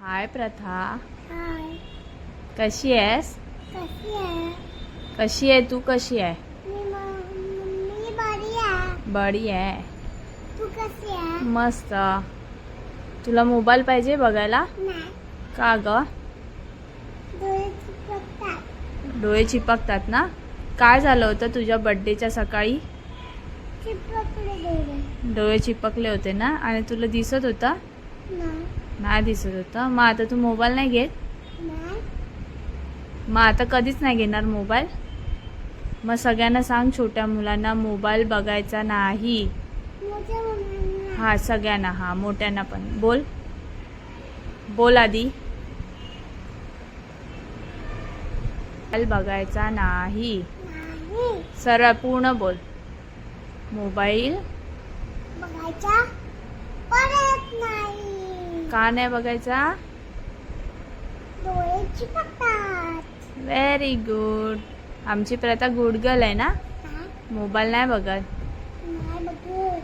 हाय प्रथा, हाय. कशी आहेस? कशी आहे? कशी आहे तू? कशी आहे? मी बरी आहे. बरी आहे. तू कशी आहे? मस्त. तुला मोबाईल पाहिजे बघायला? नाही. का ग? डोळे चिपकतात. डोळे चिपकतात ना? काय झालं होतं तुझ्या बर्थडेच्या सकाळी? चिपकले डोळे. डोळे चिपकले होते ना? आणि तुला दिसत होता? नाही. नाही दिसत होतं. मग आता तू मोबाईल नाही घेत? नाही. मग आता कधीच नाही घेणार मोबाईल? मग सगळ्यांना सांग, छोट्या मुलांना मोबाईल बघायचा नाही. मोठ्या मुलांना. हा, सगळ्यांना. हा, मोठ्यांना पण बोल. बोल आधी. मोबाईल बघायचा नाही. नाही. सरळ पूर्ण बोल. मोबाईल बघायचा परत नाही. का नाही बघायचा? डोळे चिपकतात. Very good. आमची प्रथा गुड गर्ल आहे ना? हा? मोबाईल नाही बघत. नाही बघत.